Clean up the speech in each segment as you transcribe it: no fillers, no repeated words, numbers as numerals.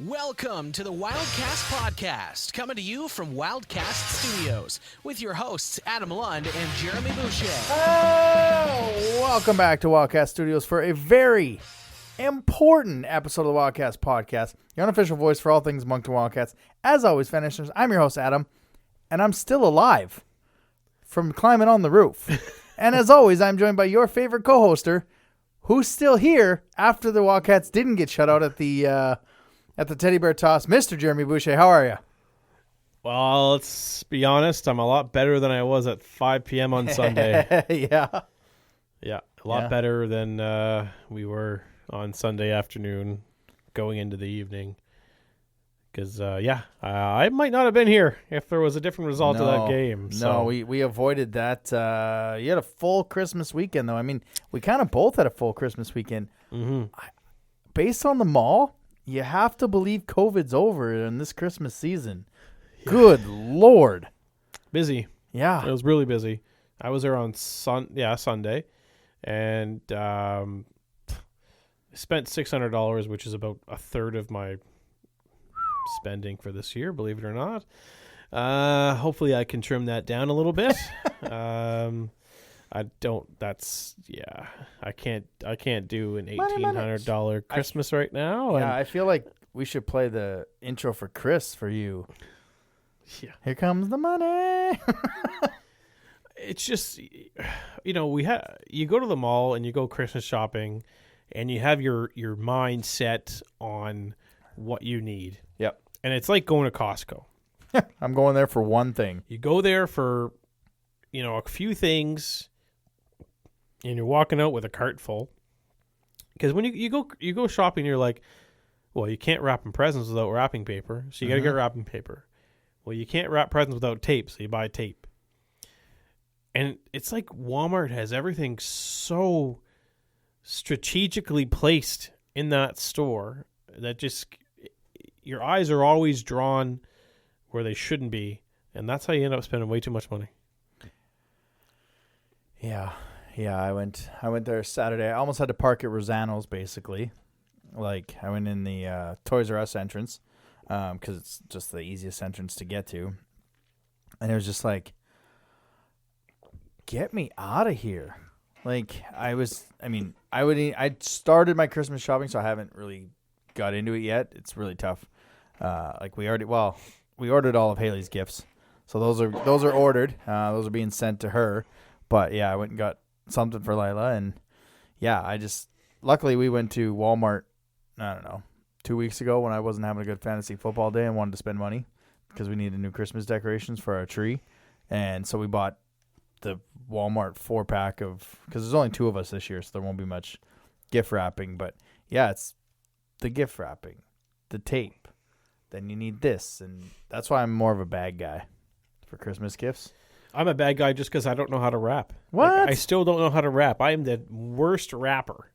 Welcome to the Wildcast Podcast, coming to you from Wildcast Studios, with your hosts Adam Lund and Jeremy Boucher. Oh, welcome back to Wildcast Studios for a very important episode of the Wildcast Podcast, your unofficial voice for all things Moncton Wildcats. As always, finishers, I'm your host, Adam, and I'm still alive from climbing on the roof. And as always, I'm joined by your favorite co-hoster, who's still here after the Wildcats didn't get shut out at the Teddy Bear Toss, Mr. Jeremy Boucher. How are you? Well, let's be honest. I'm a lot better than I was at 5 p.m. on Sunday. Yeah, a lot better than we were on Sunday afternoon going into the evening. Because, I might not have been here if there was a different result of that game. No, we avoided that. You had a full Christmas weekend, though. I mean, we kind of both had a full Christmas weekend. Mm-hmm. Based on the mall, you have to believe COVID's over in this Christmas season. Yeah. Good Lord. Busy. Yeah. It was really busy. I was there on Sunday, and spent $600, which is about a third of my spending for this year, believe it or not. Hopefully I can trim that down a little bit. I can't do an $1,800 Christmas right now. Yeah, I feel like we should play the intro for Chris for you. Yeah. Here comes the money. It's just, you go to the mall and you go Christmas shopping and you have your mind set on what you need. Yep. And it's like going to Costco. I'm going there for one thing. You go there for, a few things, and you're walking out with a cart full. Because when you go shopping, you're like, well, you can't wrap presents without wrapping paper, so you got to get wrapping paper. Well, you can't wrap presents without tape, so you buy tape. And it's like Walmart has everything so strategically placed in that store that just your eyes are always drawn where they shouldn't be, and that's how you end up spending way too much money. Yeah, I went there Saturday. I almost had to park at Rosanno's, basically. Like, I went in the Toys R Us entrance because it's just the easiest entrance to get to. And it was just like, get me out of here. Like, I started my Christmas shopping, so I haven't really got into it yet. It's really tough. We ordered all of Haley's gifts. So those are ordered. Those are being sent to her. But yeah, I went and got something for Lila, and yeah, luckily we went to Walmart, I don't know, 2 weeks ago when I wasn't having a good fantasy football day and wanted to spend money because we needed new Christmas decorations for our tree. And so we bought the Walmart 4-pack because there's only 2 of us this year, so there won't be much gift wrapping. But yeah, it's the gift wrapping, the tape, then you need this. And that's why I'm more of a bag guy for Christmas gifts. I'm a bad guy just because I don't know how to wrap. What? I still don't know how to wrap. I am the worst rapper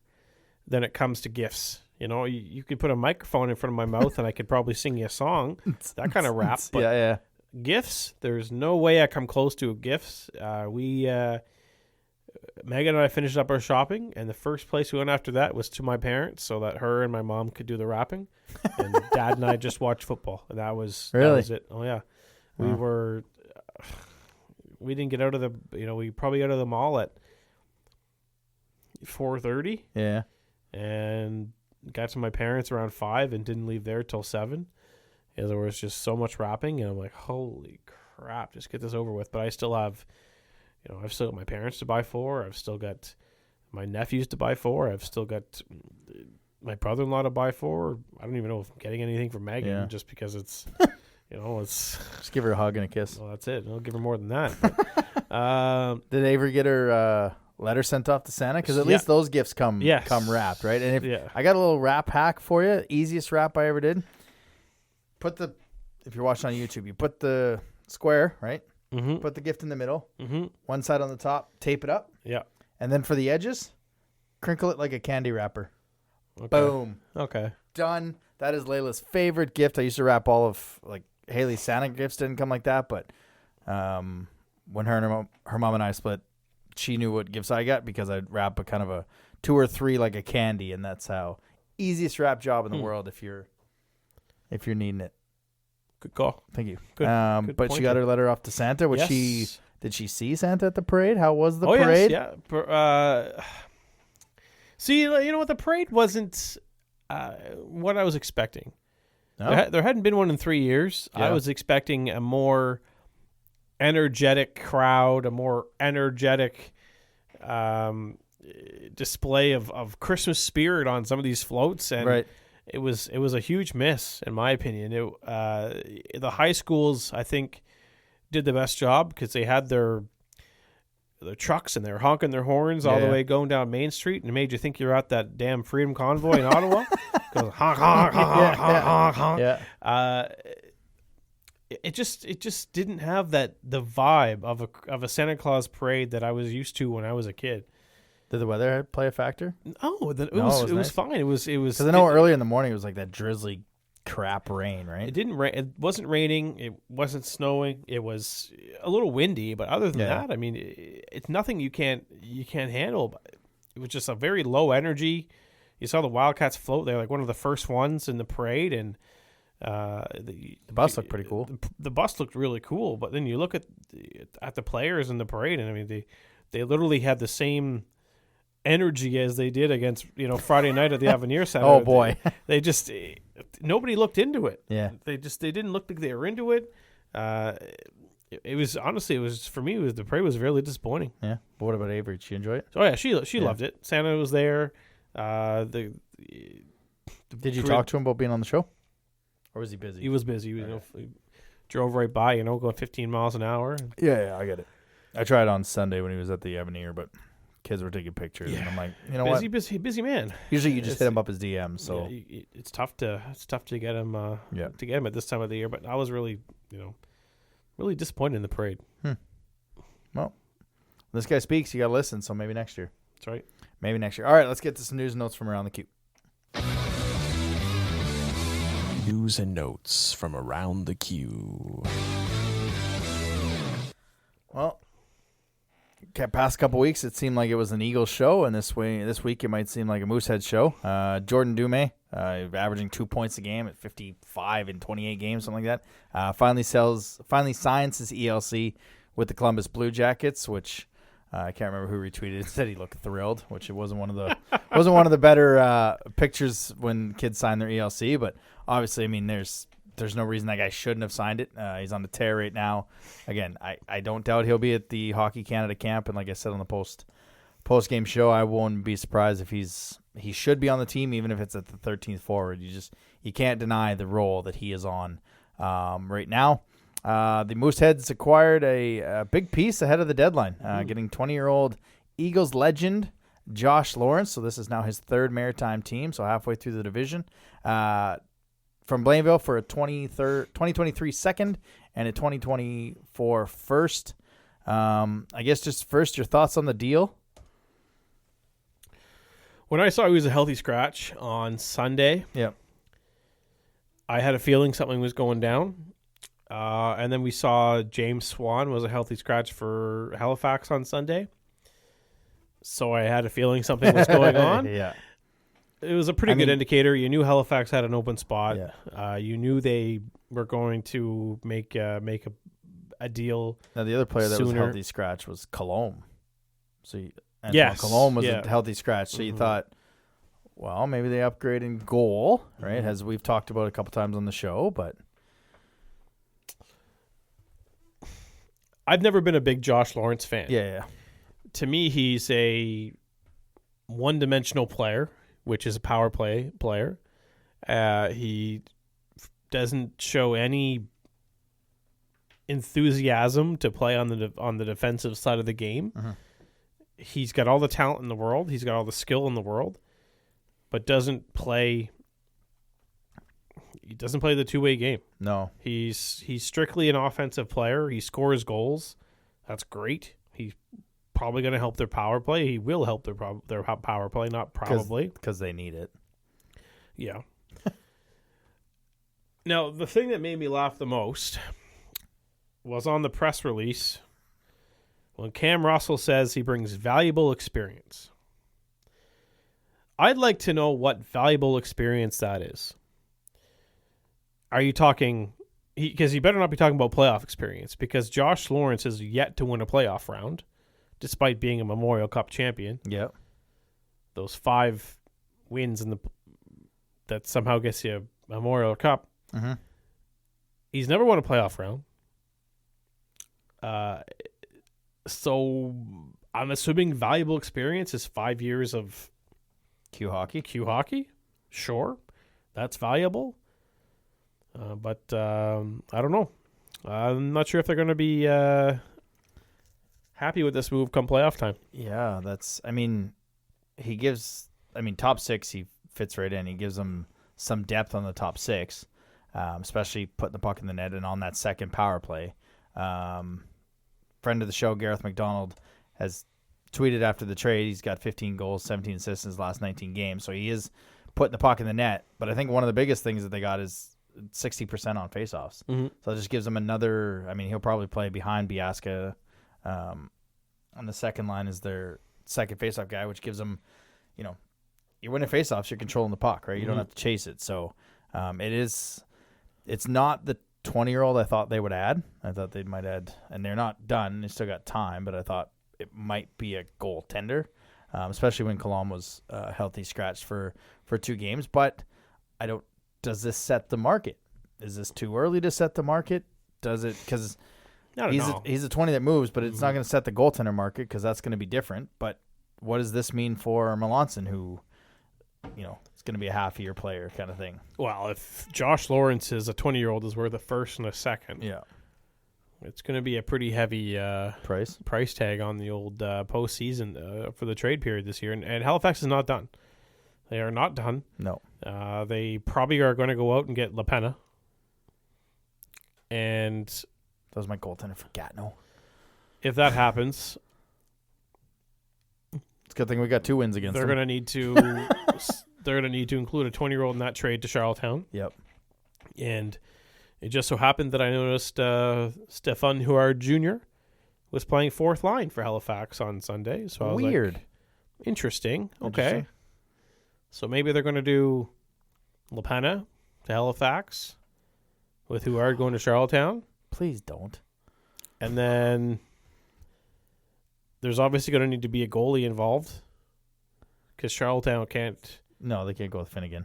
when it comes to gifts. You could put a microphone in front of my mouth and I could probably sing you a song. That kind of rap. But yeah. Gifts, there's no way I come close to gifts. Megan and I finished up our shopping, and the first place we went after that was to my parents so that her and my mom could do the wrapping. And Dad and I just watched football. And that was it. Oh, yeah. We didn't get out of we probably got out of the mall at 4:30. Yeah. And got to my parents around 5 and didn't leave there till 7. And there was just so much wrapping, and I'm like, holy crap, just get this over with. But I still have, I've still got my parents to buy for. I've still got my nephews to buy for. I've still got my brother-in-law to buy for. I don't even know if I'm getting anything from Megan just because it's... it's just give her a hug and a kiss. Well, that's it. I'll give her more than that. But, did Avery get her letter sent off to Santa? Because at least those gifts come wrapped, right? And I got a little wrap hack for you. Easiest wrap I ever did. If you're watching on YouTube, you put the square, right? Mm-hmm. Put the gift in the middle. Mm-hmm. One side on the top, tape it up. Yeah. And then for the edges, crinkle it like a candy wrapper. Okay. Boom. Okay. Done. That is Layla's favorite gift. I used to wrap all of Haley's Santa gifts didn't come like that, but when her mom and I split, she knew what gifts I got because I'd wrap a kind of a 2 or 3 like a candy, and that's how easiest wrap job in the world if you're if you're needing it. Good call. Thank you. Good But she got her letter off to Santa. Did she see Santa at the parade? How was the parade? Yes, yeah. See, you know what? The parade wasn't what I was expecting. No? There hadn't been one in 3 years. Yeah. I was expecting a more energetic crowd, a more energetic display of Christmas spirit on some of these floats, and Right. it was a huge miss in my opinion. The high schools, I think, did the best job because they had their trucks and they're honking their horns all the Yeah. way going down Main Street, and it made you think you're at that damn Freedom Convoy in Ottawa. Goes honk honk honk honk honk honk. Yeah. It just didn't have the vibe of a Santa Claus parade that I was used to when I was a kid. Did the weather play a factor? It was was nice. fine. It was Because I know earlier in the morning it was like that drizzly crap rain, right? It didn't rain. It wasn't raining. It wasn't snowing. It was a little windy, but other than Yeah. that, I mean, it's nothing you can't handle. It was just a very low energy. You saw the Wildcats float. They're like one of the first ones in the parade, and The bus looked pretty cool. The bus looked really cool, but then you look at the players in the parade, and I mean, they literally had the same energy as they did against Friday night at the Avenir Center. Oh boy. They just nobody looked into it. Yeah. They didn't look like they were into it. It was honestly, for me, the parade was really disappointing. Yeah. But what about Avery? Did she enjoy it? So yeah, she loved it. Santa was there. Did you talk to him about being on the show? Or was he busy? He was busy. He drove right by, going 15 miles an hour. Yeah, I get it. I tried on Sunday when he was at the Avenir, but kids were taking pictures, and I'm like, you know what? Busy man. Usually you just hit him up his DM. So yeah, it's tough to get him. Yeah. To get him at this time of the year. But I was really, really disappointed in the parade. Well, this guy speaks. You got to listen. So maybe next year. That's right. Maybe next year. All right, let's get to some news and notes from around the cube. News and notes from around the queue. Well, past couple weeks it seemed like it was an Eagles show, and this week it might seem like a Moosehead show. Jordan Dumais, averaging 2 points a game at 55 in 28 games, something like that. Finally signs his ELC with the Columbus Blue Jackets, which I can't remember who retweeted it. Said he looked thrilled, which it wasn't one of the better pictures when kids sign their ELC. But obviously, I mean, there's no reason that guy shouldn't have signed it. He's on the tear right now. Again, I don't doubt he'll be at the Hockey Canada camp, and like I said on the post game show, I won't be surprised if he should be on the team, even if it's at the 13th forward. You can't deny the role that he is on right now. The Mooseheads acquired a big piece ahead of the deadline, getting 20-year-old Eagles legend Josh Lawrence. So this is now his third Maritime team, so halfway through the division. From Blainville for a 2023 second and a 2024 first. I guess just first, your thoughts on the deal? When I saw he was a healthy scratch on Sunday, Yep. I had a feeling something was going down. And then we saw James Swan was a healthy scratch for Halifax on Sunday. So I had a feeling something was going on. Yeah. It was a pretty good indicator. You knew Halifax had an open spot. Yeah. You knew they were going to make a deal. Now the other player that was a sooner. healthy scratch was Colombe. So Yes. Colombe was Yeah. a healthy scratch. So you thought, well, maybe they upgrade in goal, right? As we've talked about a couple times on the show, but I've never been a big Josh Lawrence fan. yeah. To me, he's a one-dimensional player, which is a power play player. He doesn't show any enthusiasm to play on the defensive side of the game. Mhm. He's got all the talent in the world. He's got all the skill in the world, but doesn't play. He doesn't play the two-way game. No. He's strictly an offensive player. He scores goals. That's great. He's probably going to help their power play. He will help their power play, not probably. Because they need it. Yeah. Now, the thing that made me laugh the most was on the press release when Cam Russell says he brings valuable experience. I'd like to know what valuable experience that is. are you talking? Because he better not be talking about playoff experience, because Josh Lawrence has yet to win a playoff round, despite being a Memorial Cup champion. Yep. Those 5 wins that somehow gets you a Memorial Cup. Mm-hmm. He's never won a playoff round. So I'm assuming valuable experience is 5 years of Q hockey. Q hockey. Sure, that's valuable. But I don't know. I'm not sure if they're going to be happy with this move come playoff time. Yeah, I mean, top 6, he fits right in. He gives them some depth on the top 6, especially putting the puck in the net and on that second power play. Friend of the show, Gareth McDonald, has tweeted after the trade. He's got 15 goals, 17 assists in his last 19 games. So he is putting the puck in the net. But I think one of the biggest things that they got is 60% on faceoffs. Mm-hmm. So it just gives him another. I mean, he'll probably play behind Biasca. On the second line is their second faceoff guy, which gives them, you're winning faceoffs, you're controlling the puck, right? You don't have to chase it. So it's not the 20-year-old I thought they would add. I thought they might add, and they're not done. They still got time, but I thought it might be a goaltender, especially when Colom was healthy scratched for 2 games. But does this set the market? Is this too early to set the market? Does it? Because he's a 20 that moves, but it's not going to set the goaltender market because that's going to be different. But what does this mean for Melanson, who, it's going to be a half-year player kind of thing? Well, if Josh Lawrence is a 20-year-old is worth a first and a second, it's going to be a pretty heavy price tag on the old postseason for the trade period this year. And Halifax is not done. They are not done. No. They probably are going to go out and get LaPenna. And that was my goaltender for Gatineau. If that happens, it's a good thing we got 2 wins against them. They're going to need to. They're going to need to include a 20-year-old in that trade to Charlottetown. Yep. And it just so happened that I noticed Stefan Huard Jr. was playing 4th line for Halifax on Sunday. So I was like, interesting. Okay. So maybe they're going to do LaPenna to Halifax with Huard going to Charlottetown. Please don't. And then there's obviously going to need to be a goalie involved because Charlottetown can't. No, they can't go with Finnegan.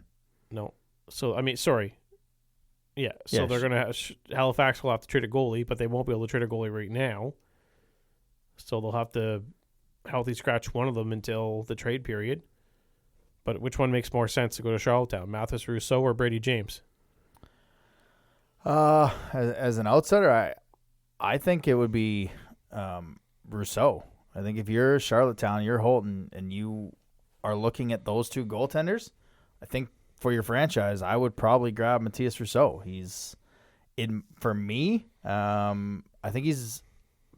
No. So, sorry. Yeah. So they're going to Halifax will have to trade a goalie, but they won't be able to trade a goalie right now. So they'll have to healthy scratch one of them until the trade period. But which one makes more sense to go to Charlottetown, Mathis Rousseau or Brady James? As an outsider, I think it would be Rousseau. I think if you're Charlottetown, you're Holton, and you are looking at those 2 goaltenders, I think for your franchise, I would probably grab Matthias Rousseau. For me, I think he's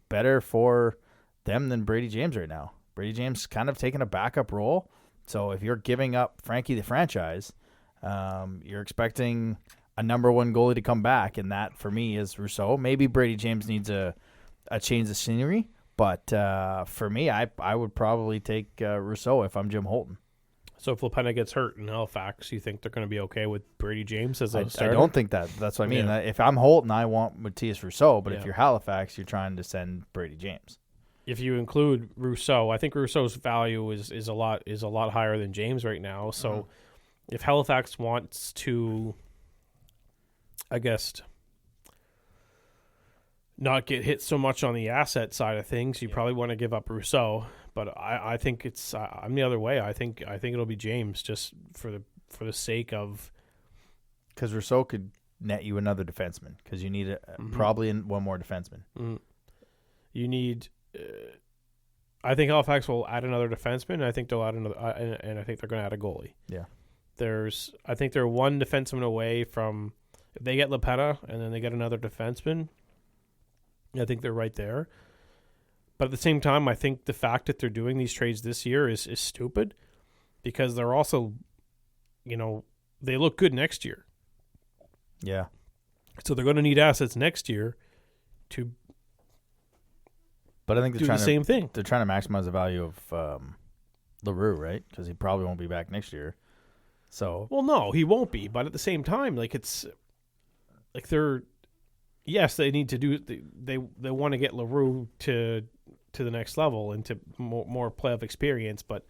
better for them than Brady James right now. Brady James kind of taking a backup role. So if you're giving up Frankie the franchise, you're expecting a number 1 goalie to come back, and that for me is Rousseau. Maybe Brady James needs a change of scenery, but for me, I would probably take Rousseau if I'm Jim Holton. So if LaPenna gets hurt in Halifax, you think they're going to be okay with Brady James as a starter? I don't think that. That's what I mean. If I'm Holton, I want Matthias Rousseau, but if you're Halifax, you're trying to send Brady James. If you include Rousseau, I think Rousseau's value is a lot higher than James right now. So if Halifax wants to, I guess, not get hit so much on the asset side of things, you probably want to give up Rousseau. But I think I'm the other way. I think it'll be James just for the sake of, because Rousseau could net you another defenseman because you need probably one more defenseman. Mm-hmm. You need. I think Halifax will add another defenseman. I think they'll add another, and I think they're going to add a goalie. Yeah. I think they're 1 defenseman away from, if they get LaPenna and then they get another defenseman, I think they're right there. But at the same time, I think the fact that they're doing these trades this year is stupid because they're also, they look good next year. Yeah. So they're going to need assets next year to. But I think they're trying the same thing. They're trying to maximize the value of LaRue, right? Because he probably won't be back next year. So. Well, no, he won't be. But at the same time, like they're yes, they need to do they want to get LaRue to the next level and to more playoff experience, but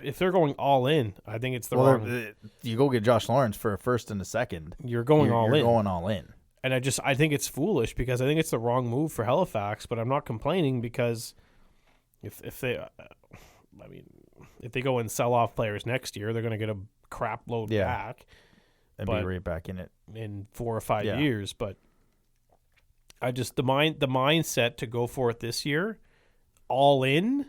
if they're going all in, I think it's the wrong. You go get Josh Lawrence for a first and a second. You're going all in. Going all in. And I think it's foolish because I think it's the wrong move for Halifax, but I'm not complaining because if they go and sell off players next year, they're going to get a crap load back. And be right back in it in 4 or 5 years. But I just the mindset to go for it this year, all in.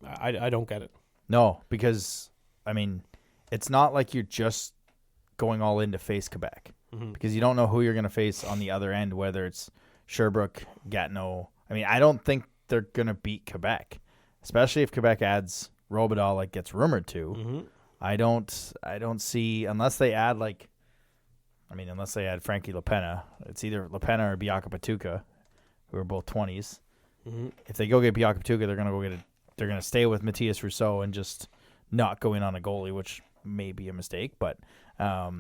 I don't get it. No, because I mean, it's not like you're just going all in to face Quebec, because you don't know who you're going to face on the other end, whether it's Sherbrooke, Gatineau. I mean, I don't think they're going to beat Quebec, especially if Quebec adds Robidahl like gets rumored to. Mm-hmm. I don't see, unless they add Frankie LaPena. It's either LaPena or Biaka Patuka, who are both 20s. Mm-hmm. If they go get Biaka Patuka, they're gonna stay with Matthias Rousseau and just not go in on a goalie, which may be a mistake. But I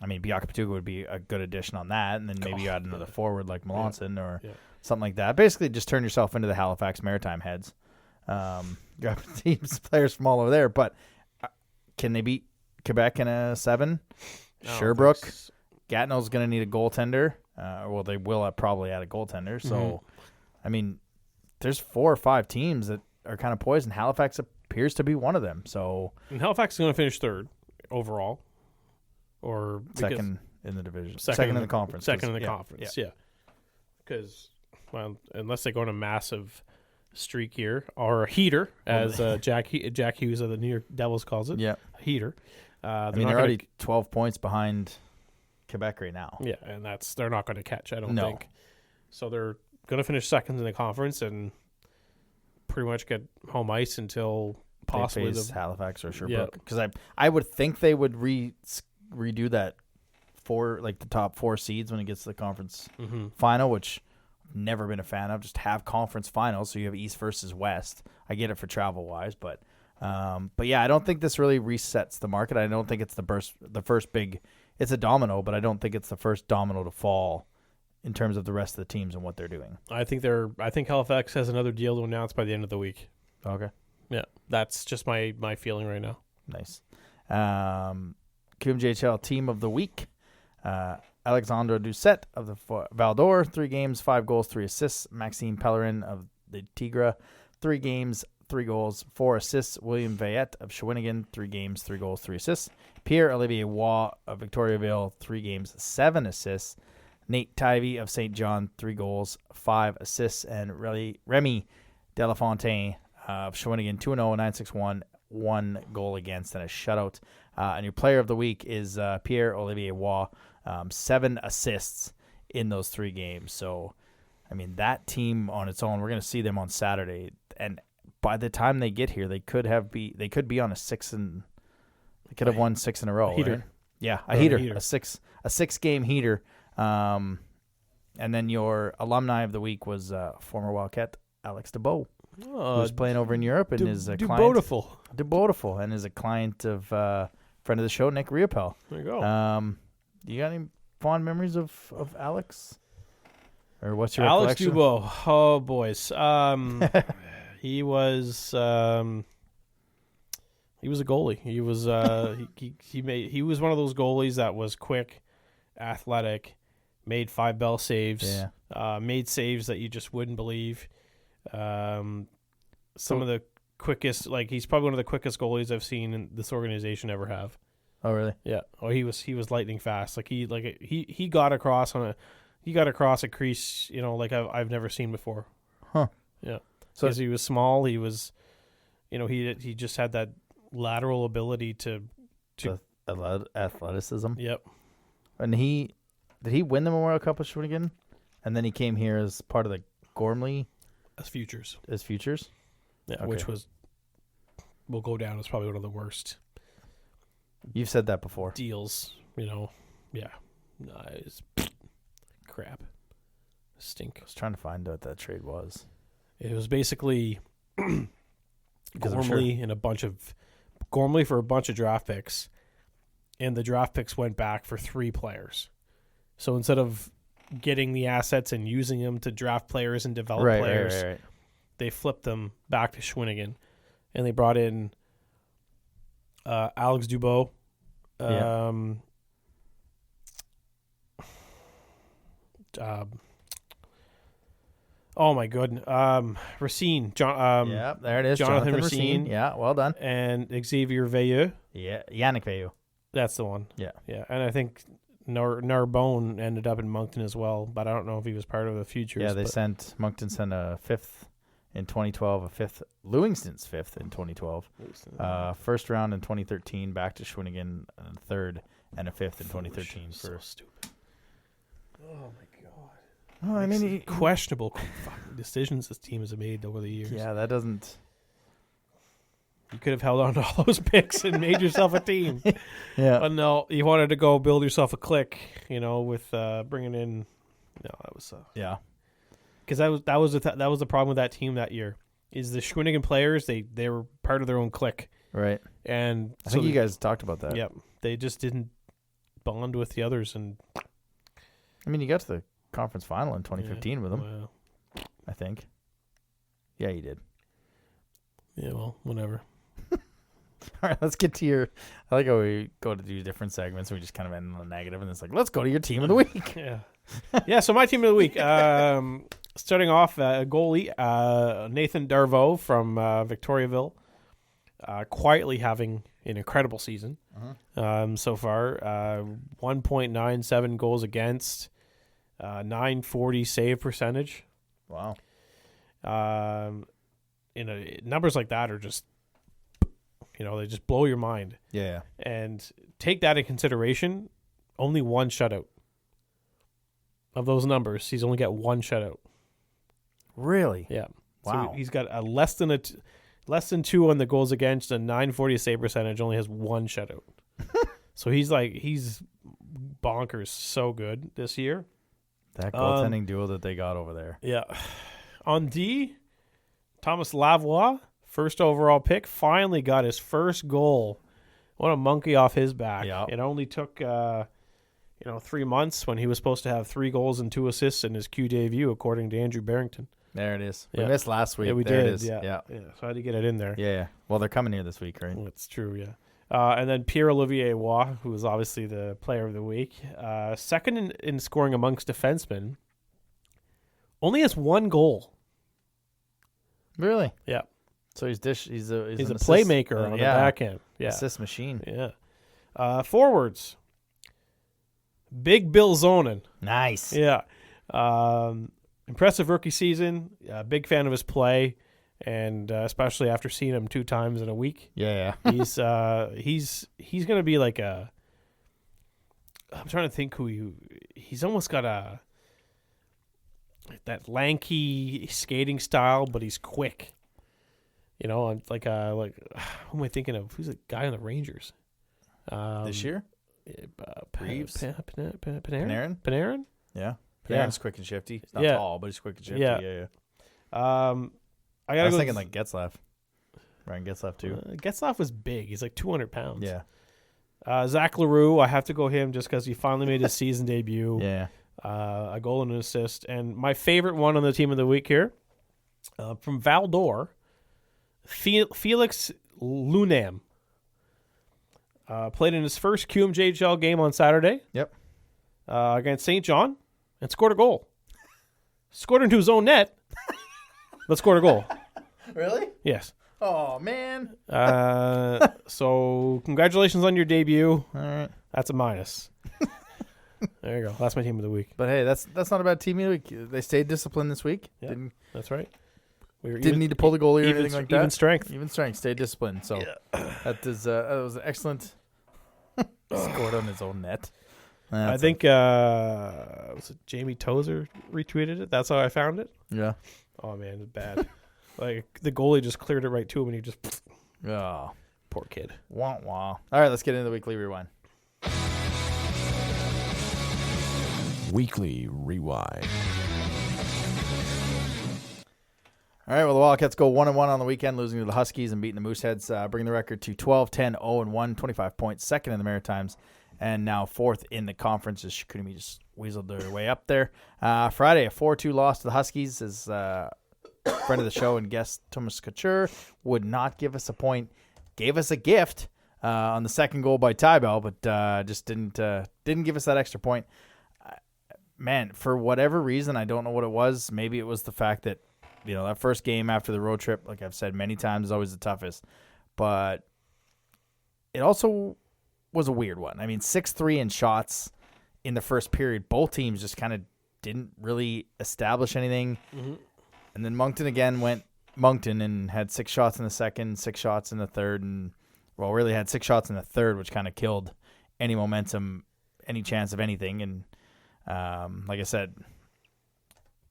mean, Biaka Patuka would be a good addition on that, and then maybe you add another forward like Melanson or something like that. Basically, just turn yourself into the Halifax Maritime Heads. Grab teams, players from all over there, but. Can they beat Quebec in a 7? Sherbrooke, Gatineau's going to need a goaltender. Well, they will probably add a goaltender. So, I mean, there's 4 or 5 teams that are kind of poised, and Halifax appears to be one of them. So, and Halifax is going to finish 3rd overall, or second in the division, second in the conference, second in the conference. Yeah, because unless they go on a massive streak here, or a heater, as Jack Hughes of the New York Devils calls it. Yeah, a heater. I mean, they're already 12 points behind Quebec right now. Yeah, and they're not going to catch. I don't think. So they're going to finish second in the conference and pretty much get home ice until possibly they face Halifax or Sherbrooke. Because I would think they would redo that for like the top 4 seeds when it gets to the conference final, which. Never been a fan of. Just have conference finals, so you have East versus West. I get it for travel wise, but yeah, I don't think this really resets the market. I don't think it's the first big. It's a domino, but I don't think it's the first domino to fall in terms of the rest of the teams and what they're doing. I think Halifax has another deal to announce by the end of the week. Okay. Yeah, that's just my feeling right now. Nice. QMJHL Team of the Week. Alexandre Doucette of the Val d'Or, 3 games, 5 goals, 3 assists. Maxime Pellerin of the Tigre, 3 games, 3 goals, 4 assists. William Veillette of Shawinigan, 3 games, 3 goals, 3 assists. Pierre-Olivier Waugh of Victoriaville, 3 games, 7 assists. Nate Tivey of St. John, 3 goals, 5 assists. And Remy Delafontaine of Shawinigan, 2-0, 961, 1 goal against and a shutout. And your player of the week is Pierre-Olivier Waugh. 7 assists in those 3 games. So, I mean, that team on its own, we're going to see them on Saturday. And by the time they get here, they could be on a 6 and they could have won 6 in a row. Heater. Right? Yeah, a heater. A 6-game heater. And then your alumni of the week was former Wildcat Alex Dubois, who's playing over in Europe and is a client. Dubois, and is a client of friend of the show, Nick Riopel. There you go. You got any fond memories of Alex? Or what's your Alex recollection? Dubois? Oh, boys. He was a goalie. He was he was one of those goalies that was quick, athletic, made 5-bell saves, made saves that you just wouldn't believe. Some of the quickest, like he's probably one of the quickest goalies I've seen in this organization ever have. Oh, really? Yeah. Oh, he was lightning fast. Like he got across a crease, like I've never seen before. Huh. Yeah. So because he was small, he was, he just had that lateral ability to athleticism. Yep. And did he win the Memorial Cup with Shawinigan? And then he came here as part of the Gormley as futures. Yeah, okay. Which will go down as probably one of the worst. You've said that before. Deals, yeah. It's crap. Stink. I was trying to find out what that trade was. It was basically Gormley for a bunch of draft picks and the draft picks went back for 3 players. So instead of getting the assets and using them to draft players and develop players, Right. they flipped them back to Schwinnigan, and they brought in Alex Dubois, oh my goodness, Racine, Yeah, there it is. Jonathan Racine. Racine. Yeah, well done. and Xavier Veilleux. Yeah, Yannick Veilleux. That's the one. Yeah. Yeah, and I think Narbonne ended up in Moncton as well, but I don't know if he was part of the Futures. Yeah, they but Moncton sent a 5th in 2012, a 5th, Lewingston's 5th in 2012, first round in 2013, back to Schwinnigan, and a 3rd and a 5th in 2013. so stupid. Oh my god. Oh, I mean, Questionable fucking decisions this team has made over the years. yeah, that doesn't. You could have held on to all those picks and made yourself a team. Yeah, But no, you wanted to go build yourself a clique, with bringing in. No, that was yeah, because that was the problem with that team that year. Is the Schwinnigan players they were part of their own clique, right. and I think you guys talked about that. Yep, they just didn't bond with the others, and I mean, you got to the conference final in 2015 with them. Well, I think. Yeah, you did. yeah, well, whatever. All right, let's get to your. I like how we go to do different segments. And we just kind of end on the negative, and it's like, let's go to your team of the week. Yeah, yeah. So my team of the week, starting off, goalie Nathan Darvaux from Victoriaville, quietly having an incredible season so far. 1.97 goals against, 940 save percentage. Wow. Numbers like that are just, they just blow your mind. Yeah. And take that in consideration. Only 1 shutout. Of those numbers, he's only got 1 shutout. Really? Yeah. Wow. So he's got a less than 2 on the goals against, a 940 save percentage, only has 1 shutout. So he's bonkers, so good this year. That goaltending duo that they got over there. Yeah. On D, Thomas Lavoie, first overall pick, finally got his first goal. What a monkey off his back. Yeah. It only took 3 months when he was supposed to have 3 goals and 2 assists in his Q debut, according to Andrew Barrington. There it is. Yeah. We missed last week. Yeah, we there did. It is. Yeah. Yeah. So I had to get it in there. Yeah. Well, they're coming here this week, right? That's true, yeah. And then Pierre-Olivier Roy, who was obviously the player of the week. Second in scoring amongst defensemen. Only has 1 goal. Really? Yeah. So he's He's an a assist- playmaker on the back end. Yeah. Assist machine. Yeah. Forwards. Big Bill Zonin. Nice. Yeah. Impressive rookie season. Big fan of his play, and especially after seeing him 2 times in a week. Yeah. He's going to be like a. I'm trying to think he's almost got that lanky skating style, but he's quick. Like who am I thinking of? Who's the guy on the Rangers? This year? Reeves? Panarin? Panarin? Yeah. Yeah. Panarin's quick and shifty. He's not Yeah. tall, but he's quick and shifty. Yeah. Yeah. I I was thinking like Getzlaff. Ryan Getzlaff too. Getzlaff was big. He's like 200 pounds. Yeah. Zach LaRue, I have to go him just because he finally made his season debut. Yeah. A goal and an assist. And my favorite one on the team of the week here, from Val d'Or, Felix Lunam. Played in his first QMJHL game on Saturday. Yep. Against St. John and scored a goal. Scored into his own net, but scored a goal. Really? Yes. Oh man. So congratulations on your debut. All right. That's a minus. There you go. That's my team of the week. But hey, that's not a bad team either. They stayed disciplined this week. Yeah. That's right. We were Didn't need to pull the goalie or even, anything like that. even strength. Even strength. Stayed disciplined. So that was excellent. Scored on his own net. I think was it Jamie Tozer retweeted it? That's how I found it. Yeah. Oh man, it's bad. Like the goalie just cleared it right to him, and he just Oh. poor kid. Wah wah. All right, let's get into the weekly rewind. Weekly Rewind. All right, well, the Wildcats go 1-1 on the weekend, losing to the Huskies and beating the Mooseheads, bringing the record to 12-10, 0-1, 25 points, second in the Maritimes, and now fourth in the conference as Chicoutimi just weaseled their way up there. Friday, a 4-2 loss to the Huskies as friend of the show and guest Thomas Couture would not give us a point, gave us a gift on the second goal by Tybell, but just didn't give us that extra point. Man, for whatever reason, I don't know what it was. Maybe it was the fact that, that first game after the road trip, like I've said many times, is always the toughest. But it also was a weird one. I mean, 6-3 in shots in the first period. Both teams just kind of didn't really establish anything. Mm-hmm. And then Moncton again went Moncton and had 6 shots in the second, 6 shots in the third, and really had 6 shots in the third, which kind of killed any momentum, any chance of anything. And like I said,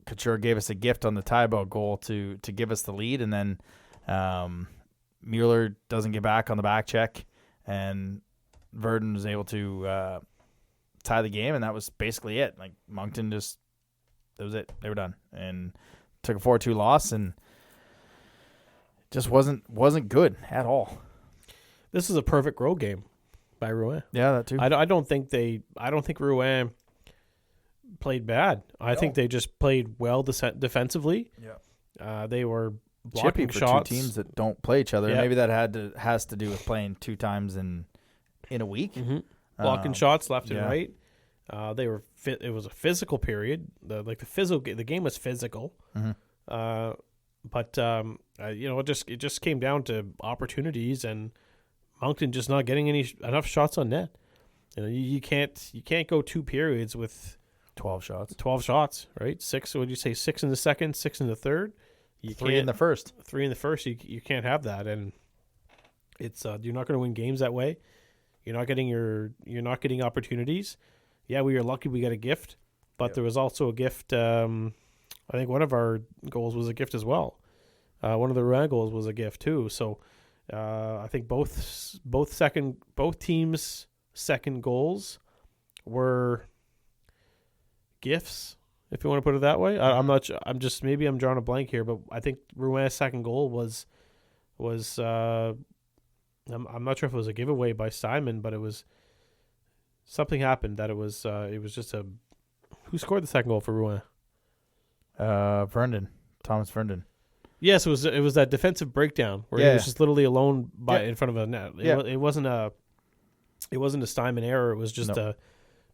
Couture gave us a gift on the Tybell goal to give us the lead, and then Mueller doesn't get back on the back check, and Verdun was able to tie the game, and that was basically it. Like Moncton that was it. They were done, and took a 4-2 loss, and just wasn't good at all. This is a perfect road game by Rouen. Yeah, that too. I don't think Rouen played bad. I think they just played well defensively. Yeah. They were blocking chippy for shots. 2 teams that don't play each other. Yeah. Maybe that has to do with playing 2 times in a week. Mm-hmm. Blocking shots left and yeah. right. It was a physical period. The game was physical. Mm-hmm. But it just came down to opportunities and Moncton just not getting enough shots on net. You can't go 2 periods with 12 shots. 12 shots, right? 6. Would you say 6 in the second, 6 in the third? 3 in the first. 3 in the first. You can't have that, and it's you're not going to win games that way. You're not getting opportunities. Yeah, we were lucky we got a gift, but there was also a gift. I think one of our goals was a gift as well. One of the Rouen goals was a gift too. So I think both teams' second goals were gifts, if you want to put it that way. I'm not. Maybe I'm drawing a blank here, but I think Rouen's second goal was. I'm not sure if it was a giveaway by Simon, but it was something happened that it was just a. Who scored the second goal for Rouen? Thomas Vernon. Yes, it was that defensive breakdown where he was just literally alone in front of a net. It wasn't a Simon error. It was just a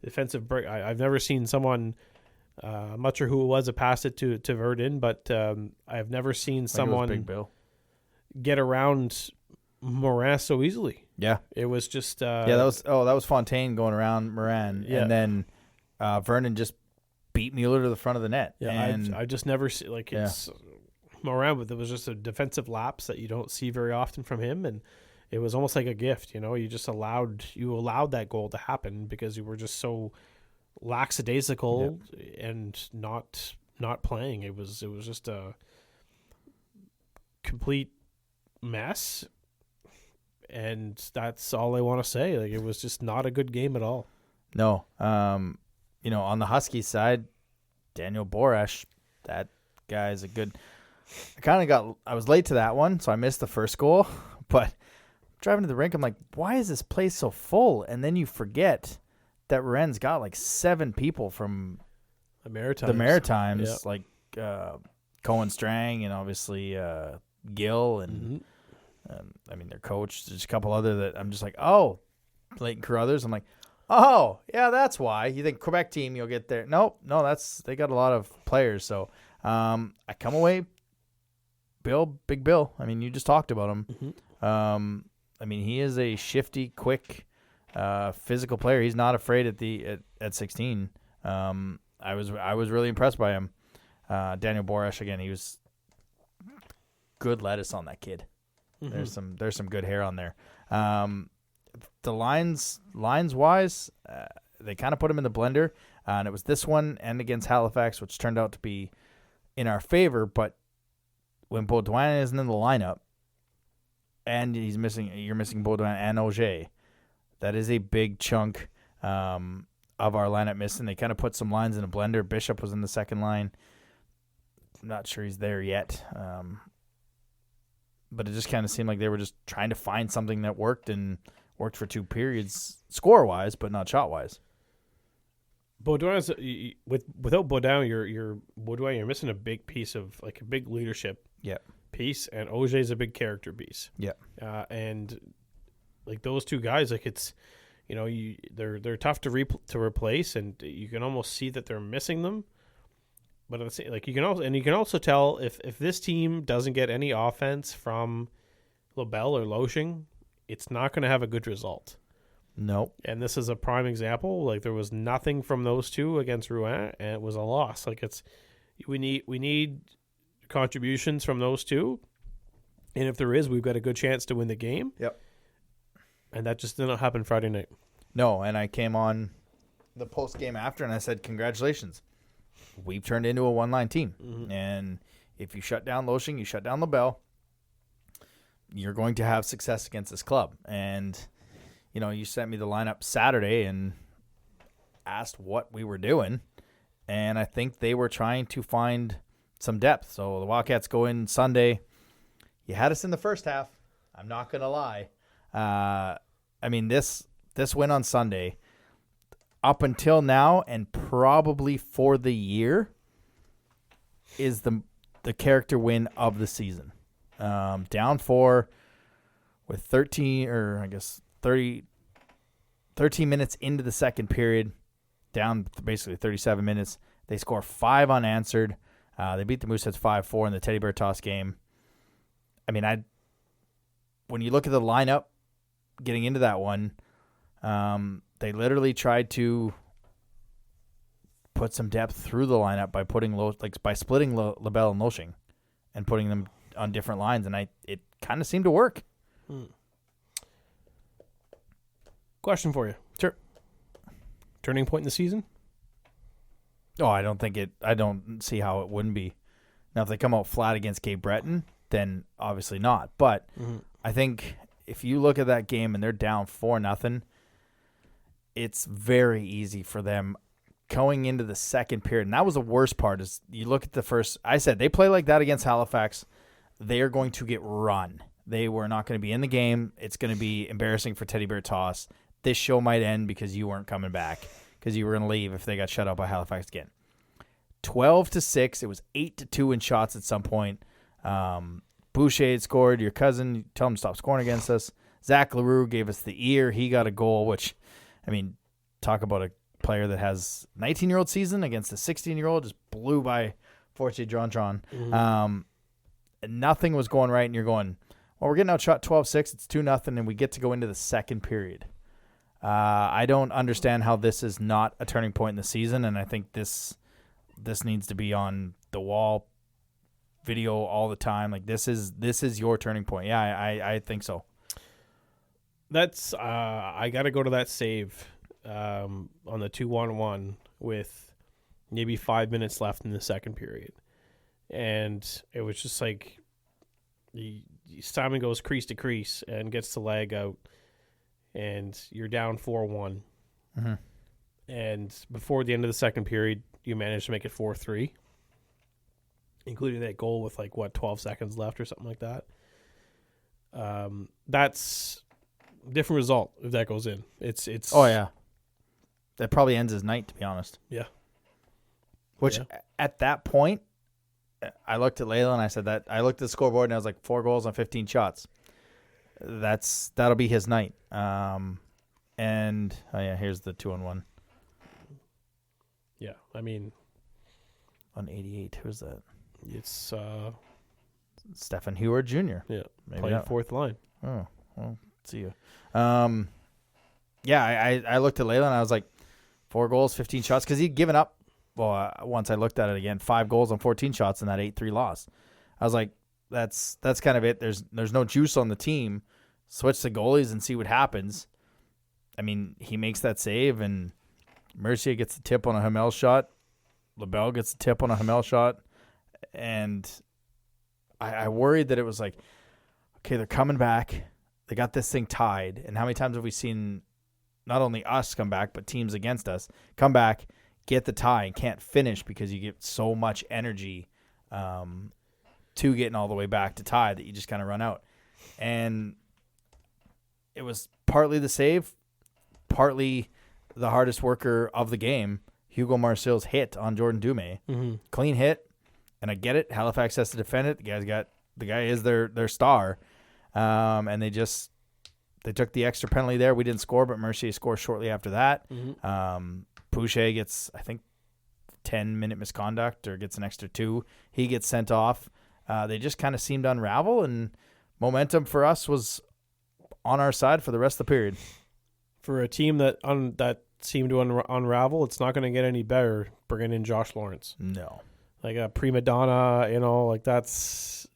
defensive break. I've never seen someone. I'm not sure who it was that passed it to Verdun, but I've never seen someone Big Bill get around Morin so easily. Yeah, it was just that was Fontaine going around Morin, and then Vernon just beat Mueller to the front of the net. Yeah, and I just never see it's Morin, but it was just a defensive lapse that you don't see very often from him, and it was almost like a gift. You just allowed that goal to happen because you were just so lackadaisical and not playing. It was just a complete mess, and that's all I want to say. Like, it was just not a good game at all. No, on the Huskies side, Daniel Borash, that guy is a good. I was late to that one, so I missed the first goal. But driving to the rink, I'm like, why is this place so full? And then you forget that Rennes got like 7 people from the Maritimes, like Cohen Strang and obviously Gill and their coach. There's a couple other that I'm just like, Leighton Carruthers. I'm like, oh yeah, that's why. You think Quebec team you'll get there? No, they got a lot of players. So I come away, Big Bill. I mean, you just talked about him. Mm-hmm. He is a shifty, quick, physical player. He's not afraid at 16. I was really impressed by him. Daniel Borash, again, he was good lettuce on that kid. Mm-hmm. There's some good hair on there. The lines wise, they kind of put him in the blender, and it was this one and against Halifax, which turned out to be in our favor. But when Baudouin isn't in the lineup, and you're missing Baudouin and Auger, that is a big chunk of our lineup missing. They kind of put some lines in a blender. Bishop was in the second line. not sure he's there yet. But it just kind of seemed like they were just trying to find something that worked and worked for 2 periods score-wise, but not shot-wise. Baudouin's without Baudouin, you're missing a big piece of like a big leadership piece, and Auger's a big character piece. Yeah. And like those two guys, like it's, they're tough to replace, and you can almost see that they're missing them. But like you can also tell if this team doesn't get any offense from LaBelle or Loshing, it's not going to have a good result. Nope. And this is a prime example. Like there was nothing from those two against Rouen, and it was a loss. Like we need contributions from those two, and if there is, we've got a good chance to win the game. Yep. And that just didn't happen Friday night. No, and I came on the post game after and I said, congratulations. We've turned into a one-line team. Mm-hmm. And if you shut down Loshing, you shut down LaBelle, you're going to have success against this club. And, you sent me the lineup Saturday and asked what we were doing. And I think they were trying to find some depth. So the Wildcats go in Sunday. You had us in the first half. I'm not going to lie. This win on Sunday, up until now and probably for the year, is the character win of the season. Down 4 with 13 minutes into the second period, down basically 37 minutes. They score 5 unanswered. They beat the Mooseheads 5-4 in the Teddy Bear Toss game. When you look at the lineup getting into that one, they literally tried to put some depth through the lineup by by splitting LaBelle and Loshing and putting them on different lines, and it kind of seemed to work. Question for you. Sure. Turning point in the season? Oh, I don't see how it wouldn't be. Now, if they come out flat against Cape Breton, then obviously not. But I think if you look at that game and they're down 4-0, it's very easy for them going into the second period. And that was the worst part is you look at the first. I said they play like that against Halifax, they are going to get run. They were not going to be in the game. It's going to be embarrassing for Teddy Bear Toss. This show might end because you weren't coming back because you were going to leave if they got shut out by Halifax again. 12-6. It was 8-2 in shots at some point. Boucher had scored. Your cousin, you tell him to stop scoring against us. Zach LaRue gave us the ear. He got a goal, which, talk about a player that has 19-year-old season against a 16-year-old, just blew by Fortier Jontron. Nothing was going right, and you're going, well, we're getting outshot 12-6. It's 2-0, and we get to go into the second period. I don't understand how this is not a turning point in the season, and I think this needs to be on the wall, video all the time. Like this is your turning point. Yeah, I think so. That's I got to go to that save on the 2-1-1 with maybe 5 minutes left in the second period, and it was just like Simon goes crease to crease and gets the leg out, and you're down 4-1. And before the end of the second period, you managed to make it 4-3, including that goal with 12 seconds left or something like that. That's a different result if that goes in. It's oh yeah, that probably ends his night, to be honest. Yeah. Which at that point, I looked at Layla and I said that I looked at the scoreboard and I was like 4 goals on 15 shots. That'll be his night. And here's the 2-on-1. Yeah, on 88, who's that? It's Stephen Heward Jr. Yeah, maybe playing not. fourth line. Oh, well, see you. I looked at Layla and I was like, 4 goals, 15 shots, because he'd given up. Well, once I looked at it again, 5 goals on 14 shots in that 8-3 loss. I was like, that's kind of it. There's no juice on the team. Switch the goalies and see what happens. He makes that save, and Mercier gets the tip on a Hamel shot. LaBelle gets the tip on a Hamel shot. And I worried that it was like, okay, they're coming back. They got this thing tied. And how many times have we seen not only us come back, but teams against us come back, get the tie, and can't finish because you get so much energy to getting all the way back to tie that you just kind of run out. And it was partly the save, partly the hardest worker of the game, Hugo Marcil's hit on Jordan Dumais. Mm-hmm. Clean hit, and I get it. Halifax has to defend it. The guy is their star, and they took the extra penalty there. We didn't score, but Mercier scores shortly after that. Mm-hmm. Pouchet gets, I think, 10-minute misconduct or gets an extra 2. He gets sent off. They just kind of seemed to unravel, and momentum for us was on our side for the rest of the period. For a team that seemed to unravel, it's not going to get any better bringing in Josh Lawrence. No. Like a prima donna, like that's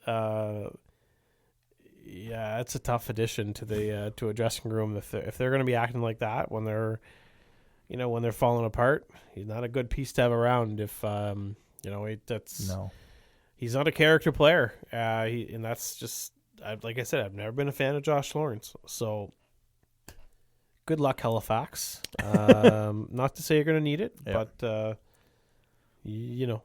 it's a tough addition to the to a dressing room if they're going to be acting like that when they're falling apart. He's not a good piece to have around. If he's not a character player. And that's just like I said, I've never been a fan of Josh Lawrence. So good luck, Halifax. Not to say you're going to need it, but you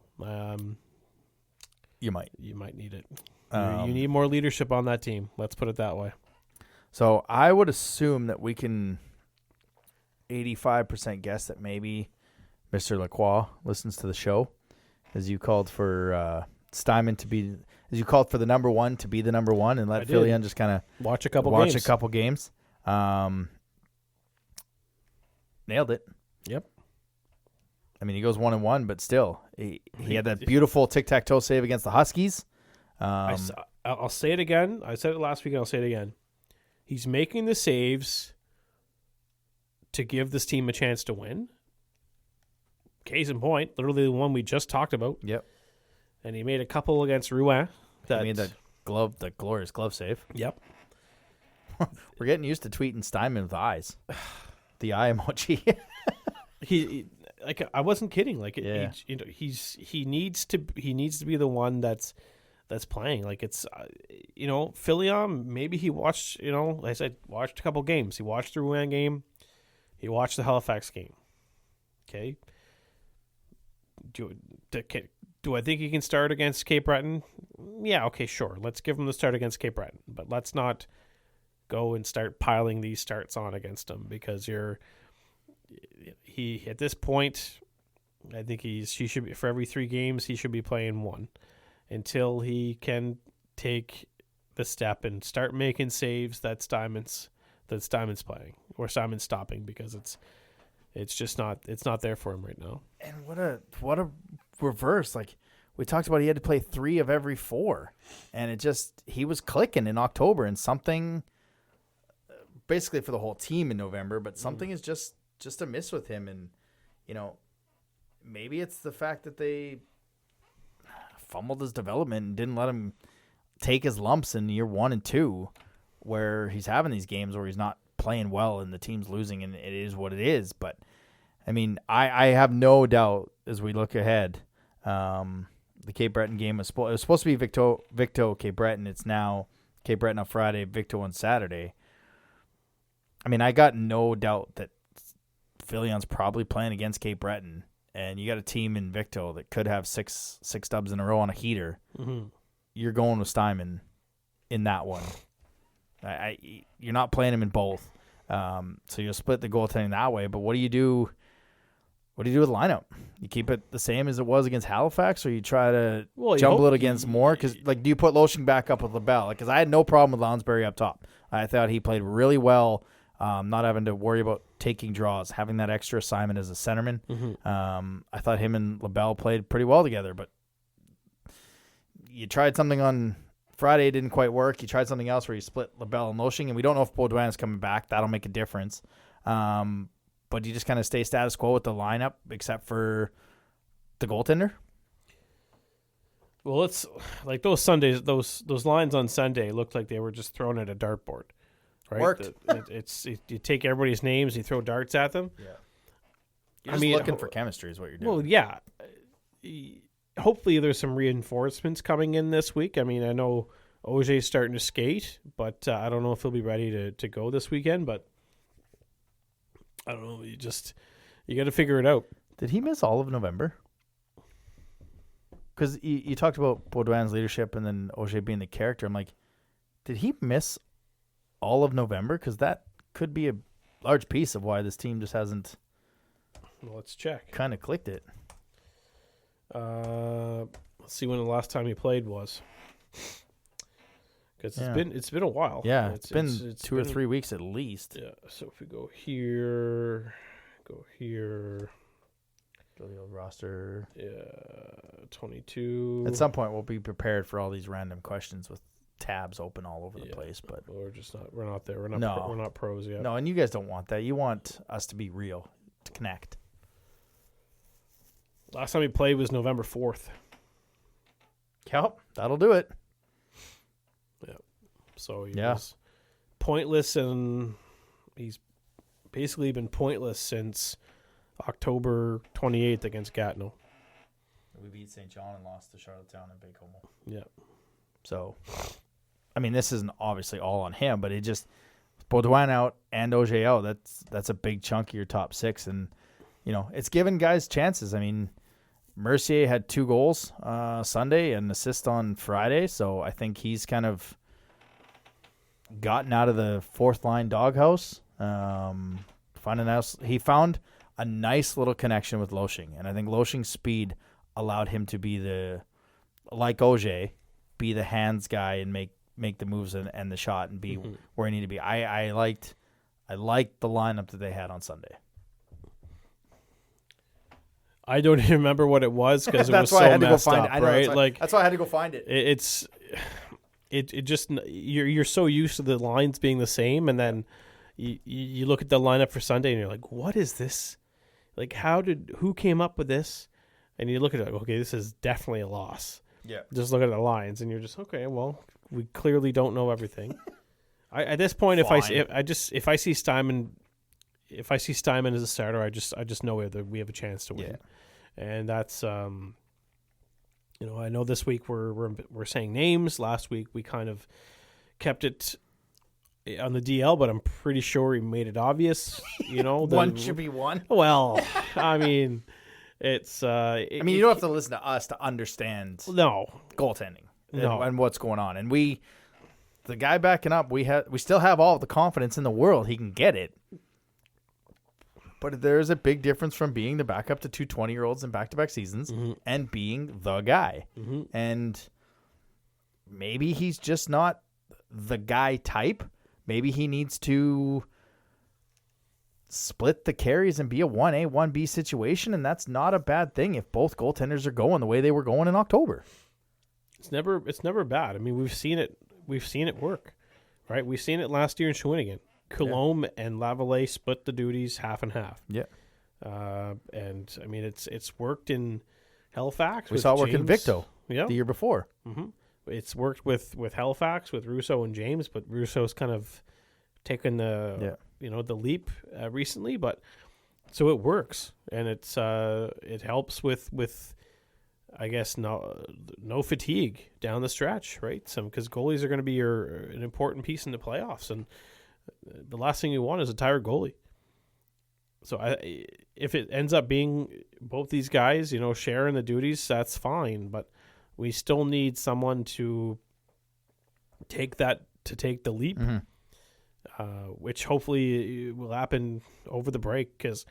might need it. You need more leadership on that team. Let's put it that way. So I would assume that we can 85% guess that maybe Mr. Lacroix listens to the show, as you called for Steinman to be, as you called for the number one to be the number one, and let Filion just kind of watch a couple games. Nailed it. Yep. I mean, he goes 1-1, but still, he had that beautiful tic-tac-toe save against the Huskies. I'll say it again. I said it last week, and I'll say it again. He's making the saves to give this team a chance to win. Case in point, literally the one we just talked about. Yep. And he made a couple against Rouen. He made that glorious glove save. Yep. We're getting used to tweeting Steinman with eyes. The eye emoji. he like I wasn't kidding. Like he needs to be the one that's playing. Like it's Filion. Maybe he watched. Like I said, watched a couple games. He watched the Rouen game. He watched the Halifax game. Okay. Do I think he can start against Cape Breton? Yeah. Okay. Sure. Let's give him the start against Cape Breton, but let's not go and start piling these starts on against him, because he at this point, I think he should be, for every 3 games he should be playing 1 until he can take the step and start making saves that Steinman's playing or Steinman's stopping, because it's just not there for him right now. And what a reverse. Like we talked about, he had to play 3 of every 4, and he was clicking in October, and something basically for the whole team in November, but something is just amiss with him. And maybe it's the fact that they fumbled his development and didn't let him take his lumps in year 1 and 2, where he's having these games where he's not playing well and the team's losing, and it is what it is. But I mean, I have no doubt as we look ahead, the Cape Breton game was supposed to be Victo Cape Breton. It's now Cape Breton on Friday, Victo on Saturday. I mean, I got no doubt that Filion's probably playing against Cape Breton, and you got a team in Victo that could have six dubs in a row on a heater. Mm-hmm. You're going with Steinman in that one. You're not playing him in both, so you'll split the goaltending that way. But what do you do? What do you do with the lineup? You keep it the same as it was against Halifax, or you try to jumble it against more? Because do you put Loshing back up with LaBelle? Because I had no problem with Lounsbury up top. I thought he played really well. Not having to worry about taking draws, having that extra assignment as a centerman. Mm-hmm. I thought him and LaBelle played pretty well together, but you tried something on Friday, it didn't quite work. You tried something else where you split LaBelle and Loshing, and we don't know if Baudouin is coming back. That'll make a difference. But you just kind of stay status quo with the lineup, except for the goaltender. Well, it's like those Sundays, those lines on Sunday looked like they were just thrown at a dartboard. Right? Worked. You take everybody's names, you throw darts at them. Yeah. You're just looking for chemistry is what you're doing. Well, yeah. Hopefully there's some reinforcements coming in this week. I mean, I know Auger's starting to skate, but I don't know if he'll be ready to go this weekend. But I don't know. You got to figure it out. Did he miss all of November? because you talked about Baudouin's leadership and then Auger being the character. I'm like, did he miss all of November? Because that could be a large piece of why this team just hasn't Well, let's check. kind of clicked it. Let's see when the last time he played was. Because Yeah. it's been a while. Yeah, it's been 2 or 3 weeks at least. Yeah. So if we go here. Go the old roster. Yeah, 22. At some point, we'll be prepared for all these random questions with tabs open all over the place. But we're just not. We're not there. We're not. No. We're not pros yet. no, and you guys don't want that. You want us to be real, to connect. Last time he played was November 4th. Yep, that'll do it. So he Yeah. was pointless, and he's basically been pointless since October 28th against Gatineau. We beat St. John and lost to Charlottetown and Baie-Comeau. Yeah. So, I mean, this isn't obviously all on him, but it just Baudouin out and Auger out. That's a big chunk of your top six, and it's given guys chances. I mean, Mercier had 2 goals Sunday and assist on Friday, so I think he's kind of gotten out of the fourth line doghouse. He found a nice little connection with Loshing, and I think Loshing's speed allowed him to be like Auger, be the hands guy and make the moves and the shot and be where he needed to be. I liked the lineup that they had on Sunday. I don't even remember what it was because it was That's why I so had to go messed find up, it. right? That's why I had to go find it. It just you're so used to the lines being the same, and then you look at the lineup for Sunday and you're like, what is this? Like, who came up with this? And you look at it, like, okay, this is definitely a loss. Yeah. Just look at the lines, and you're just okay. Well, we clearly don't know everything. At this point, if I see Steinman as a starter, I just know that we have a chance to win. Yeah. And that's I know this week we're saying names. Last week we kind of kept it on the DL, but I'm pretty sure he made it obvious. One should be one. Well, I mean, it's. You don't have to listen to us to understand No, goaltending No. and what's going on. And the guy backing up, we still have all the confidence in the world he can get it. But there's a big difference from being the backup to 2 20-year-olds in back-to-back seasons and being the guy. And maybe he's just not the guy type. Maybe he needs to split the carries and be a 1A, 1B situation, and that's not a bad thing if both goaltenders are going the way they were going in October. it's never bad. I mean, we've seen it work, right? We've seen it last year in Shawinigan. Coulombe and Lavallee split the duties half and half. Yeah. And I mean, it's worked in Halifax. We saw it work in Victo the year before. It's worked with Halifax with Russo and James, but Russo's kind of taken the leap recently. But so it works, and it helps with I guess no fatigue down the stretch, right? Because goalies are going to be an important piece in the playoffs, and the last thing you want is a tired goalie. So if it ends up being both these guys, sharing the duties, that's fine. But we still need someone to take the leap, which hopefully will happen over the break. Because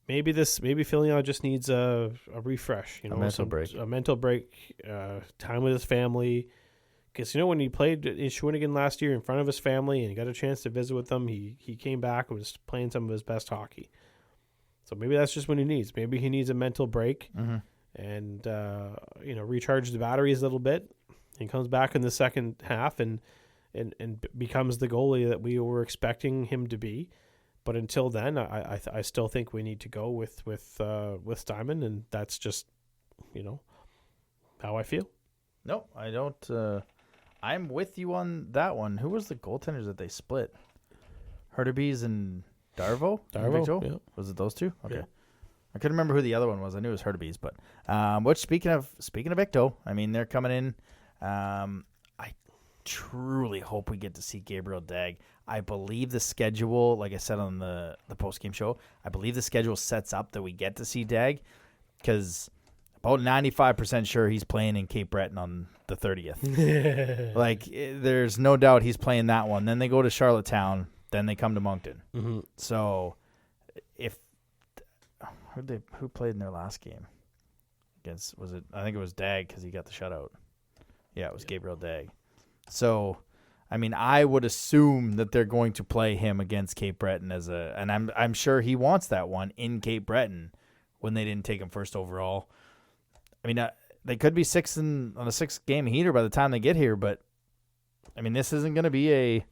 maybe Filion just needs a refresh. A mental break. A mental break. Time with his family. Because when he played in Shawinigan last year in front of his family and he got a chance to visit with them, he came back and was playing some of his best hockey. So maybe that's just what he needs. Maybe he needs a mental break and recharge the batteries a little bit. He comes back in the second half and becomes the goalie that we were expecting him to be. But until then, I still think we need to go with Steinman, and that's just how I feel. No, I don't. I'm with you on that one. Who was the goaltenders that they split? Hurtubise and Darvo? Darvo, yeah. Was it those two? Okay. Yeah. I couldn't remember who the other one was. I knew it was Hurtubise, but which speaking of Victo, I mean they're coming in. I truly hope we get to see Gabriel Dagg. I believe the schedule, like I said on the post game show, I believe the schedule sets up that we get to see Dagg because about 95% sure he's playing in Cape Breton on the 30th. Like, there's no doubt he's playing that one. Then they go to Charlottetown. Then they come to Moncton. Mm-hmm. So, who played in their last game? I think it was Dag because he got the shutout. Yeah, it was Gabriel Dag. So, I mean, I would assume that they're going to play him against Cape Breton and I'm sure he wants that one in Cape Breton when they didn't take him first overall. I mean, they could be on a 6-game heater by the time they get here, but I mean, this isn't going to be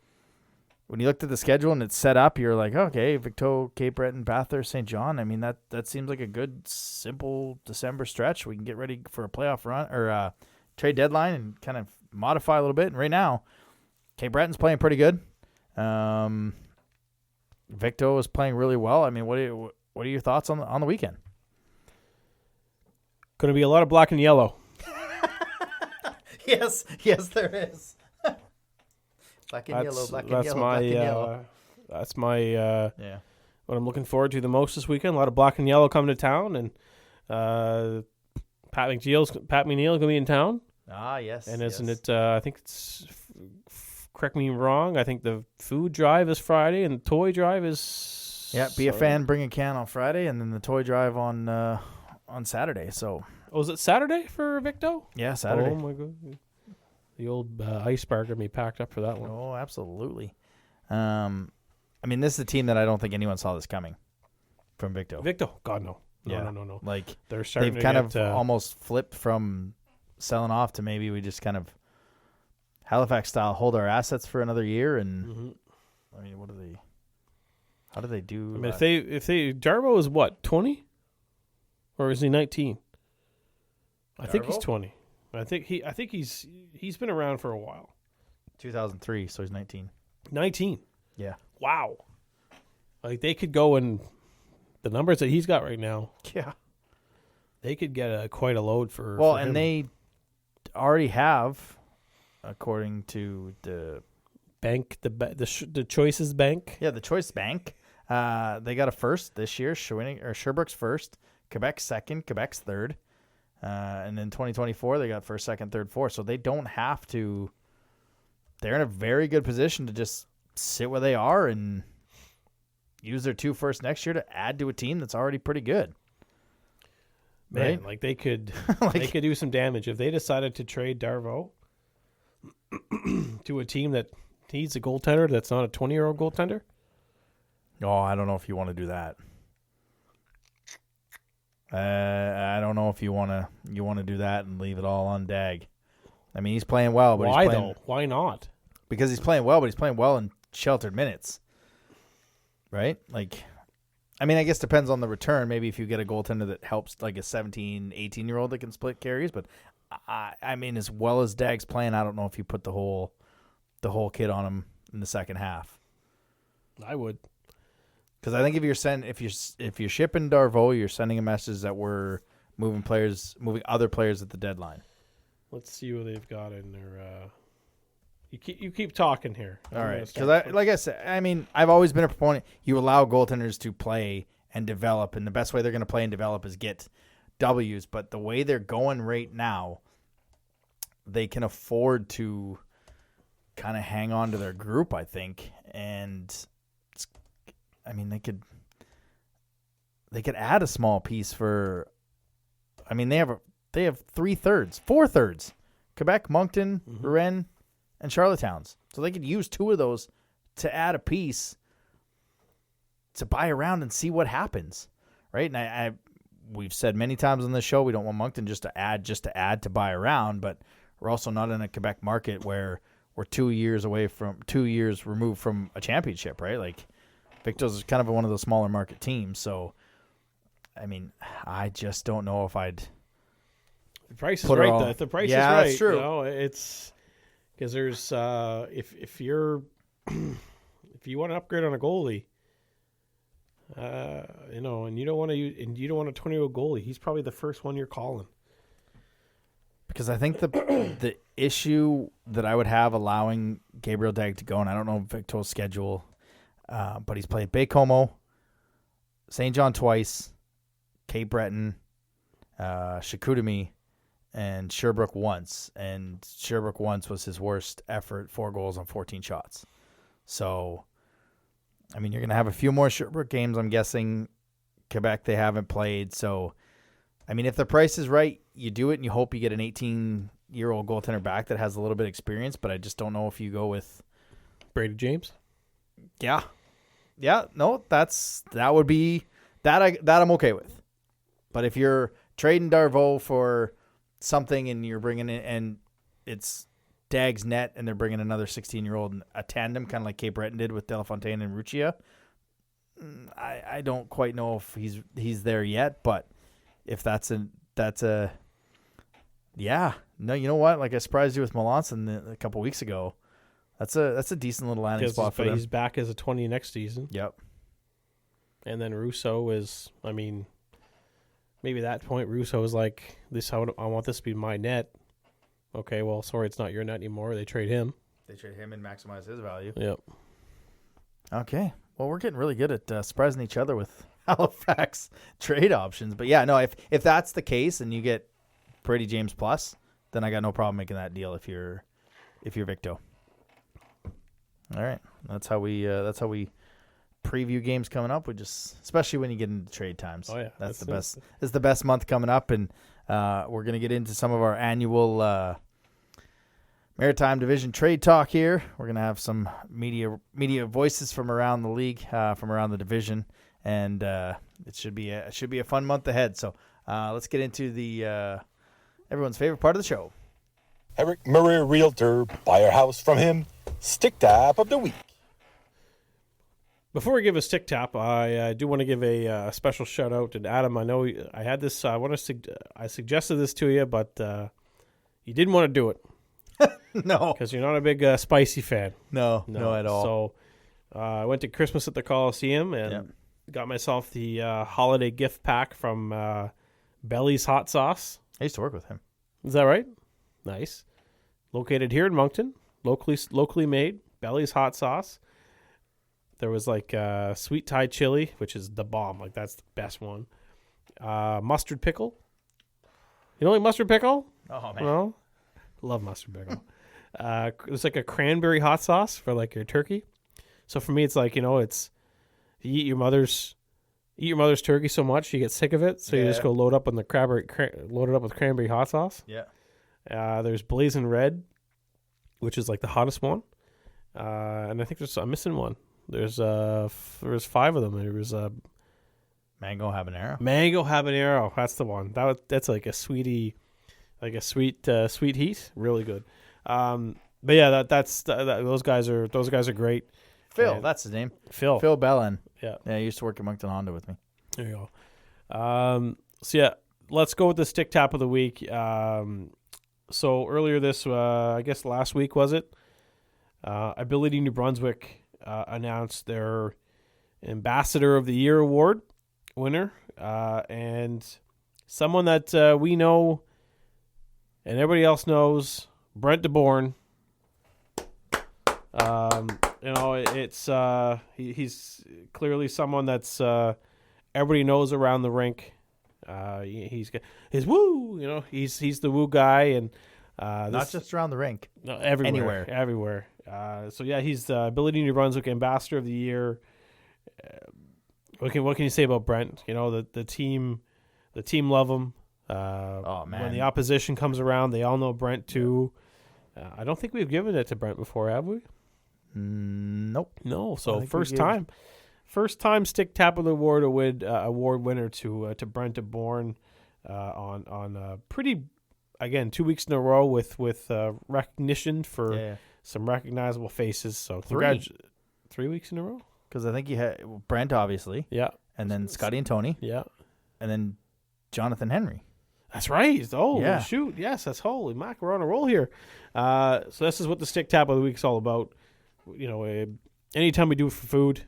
when you looked at the schedule and it's set up, you're like, okay, Victo, Cape Breton, Bathurst, St. John. I mean, that seems like a good, simple December stretch. We can get ready for a playoff run or trade deadline and kind of modify a little bit. And right now, Cape Breton's playing pretty good. Victo is playing really well. I mean, what are your thoughts on the weekend? Going to be a lot of black and yellow. Yes, there is. Black and yellow, black and yellow. That's my what I'm looking forward to the most this weekend. A lot of black and yellow coming to town, and Pat McNeil's going to be in town. Ah, yes. And isn't it? I think it's. Correct me wrong. I think the food drive is Friday, and the toy drive is. Yeah, be a fan, bring a can on Friday, and then the toy drive on Saturday. So. Oh, is it Saturday for Victo? Yeah, Saturday. Oh my god. The old ice bar going to be packed up for that one. Oh, absolutely. I mean, this is a team that I don't think anyone saw this coming from Victo. Victo? God, no. Yeah. No. Like, they've kind of almost flipped from selling off to maybe we just kind of Halifax style hold our assets for another year. And, I mean, how do they do? I mean, if they Darvo is what, 20? Or is he 19? I think he's 20. I think he's been around for a while. 2003, so he's 19. 19. Yeah. Wow. Like they could go and the numbers that he's got right now. Yeah. They could get quite a load for. Well, for and him. they already have, according to the bank, the Choices Bank. Yeah, the Choice Bank. They got a first this year. Sherbrooke's first, Quebec's second, Quebec's third. And then 2024, they got first, second, third, fourth. So they don't have to. They're in a very good position to just sit where they are and use their 2 firsts next year to add to a team that's already pretty good. Man, like they could, they could do some damage if they decided to trade Darvo to a team that needs a goaltender that's not a 20-year-old goaltender. Oh, I don't know if you want to do that. I don't know if you want to do that and leave it all on Dag. I mean, he's playing well, but why though? Why not? Because he's playing well, but he's playing well in sheltered minutes, right? Like, I mean, I guess depends on the return. Maybe if you get a goaltender that helps, like a 17, 18-year-old that can split carries. But I mean, as well as Dag's playing, I don't know if you put the whole kid on him in the second half. I would. Because I think if you're shipping Darvo, you're sending a message that we're moving other players at the deadline. Let's see what they've got in their. You keep talking here. All right, because like I said, I mean, I've always been a proponent. You allow goaltenders to play and develop, and the best way they're going to play and develop is get W's. But the way they're going right now, they can afford to kind of hang on to their group, I think, and. I mean, they could add a small piece for. I mean, they have 4 thirds: Quebec, Moncton, Rennes, and Charlottetown's. So they could use 2 of those to add a piece to buy around and see what happens, right? And we've said many times on this show we don't want Moncton just to add to buy around, but we're also not in a Quebec market where we're 2 years removed from a championship, right? Like. Victo's is kind of one of the smaller market teams, so I mean, I just don't know if I'd. The price is right. Though. The price is right. That's true. You know, it's because there's if you want to upgrade on a goalie, and you don't want a 20-year-old goalie, he's probably the first one you're calling. Because I think the issue that I would have allowing Gabriel Dag to go, and I don't know Victor's schedule. But he's played Baie-Comeau, St. John twice, Cape Breton, Chicoutimi, and Sherbrooke once. And Sherbrooke once was his worst effort, 4 goals on 14 shots. So, I mean, you're going to have a few more Sherbrooke games, I'm guessing. Quebec, they haven't played. So, I mean, if the price is right, you do it and you hope you get an 18-year-old goaltender back that has a little bit of experience. But I just don't know if you go with Brady James. Yeah. No, that would be that I'm okay with. But if you're trading Darvo for something and you're bringing in and it's Dag's net and they're bringing another 16-year-old, a tandem, kind of like Cape Breton did with Delafontaine and Ruccia, I don't quite know if he's there yet. But if that's a yeah. No, you know what? Like I surprised you with Melanson a couple weeks ago. That's a decent little landing spot for them. He's back as a 20 next season. Yep. And then Russo is, I mean, maybe at that point Russo is like, I want this to be my net. Okay, well, sorry, it's not your net anymore. They trade him. They trade him and maximize his value. Yep. Okay. Well, we're getting really good at surprising each other with Halifax trade options. But yeah, no, if that's the case and you get Brady James plus, then I got no problem making that deal if you're Victo. All right, that's how we preview games coming up. We just, especially when you get into trade times. Oh yeah, that's the best. It's the best month coming up, and we're gonna get into some of our annual Maritime Division trade talk here. We're gonna have some media voices from around the league, from around the division, and it should be a fun month ahead. So let's get into the everyone's favorite part of the show. Eric Murray, Realtor, buy our house from him. Stick Tap of the Week. Before we give a stick tap, I do want to give a special shout out to Adam. I know I had this. I suggested this to you, but you didn't want to do it. No, because you're not a big spicy fan. No, at all. So I went to Christmas at the Coliseum and got myself the holiday gift pack from Belly's Hot Sauce. I used to work with him. Is that right? Nice. Located here in Moncton, locally made. Belly's Hot Sauce. There was like sweet Thai chili, which is the bomb. Like that's the best one. Mustard pickle. You don't like mustard pickle? Oh man, no. Love mustard pickle. It's like a cranberry hot sauce for like your turkey. So for me, it's like, it's you eat your mother's turkey so much you get sick of it. So you just go load up on the load it up with cranberry hot sauce. Yeah. There's Blazing Red, which is like the hottest one. And I think I'm missing one. There's 5 of them. There was mango habanero. Mango habanero. That's the one. That's like a sweetie. Like a sweet heat, really good. But yeah, those guys are great. Phil, and that's his name. Phil Bellin. Yeah, he used to work at Moncton Honda with me. There you go. So yeah, let's go with the stick tap of the week. So earlier I guess last week was it? Ability New Brunswick announced their Ambassador of the Year award winner, and someone that we know. And everybody else knows Brent DeBourne. It's he's clearly someone that's everybody knows around the rink. He's got his woo. He's the woo guy, and not just around the rink. No, everywhere. So yeah, he's the Ability New Brunswick Ambassador of the Year. What can you say about Brent? The team love him. Man. When the opposition comes around, they all know Brent too. I don't think we've given it to Brent before, have we? Nope. No. So first time stick tap of the award winner to Brent DeBourne on pretty, again, 2 weeks in a row with recognition for some recognizable faces. So 3 weeks in a row, because I think you had Brent obviously, and then Scotty and Tony, and then Jonathan Henry. That's right. Oh, yeah. Shoot. Yes, that's holy mac. We're on a roll here. So this is what the stick tap of the week is all about. Anytime we do it for food,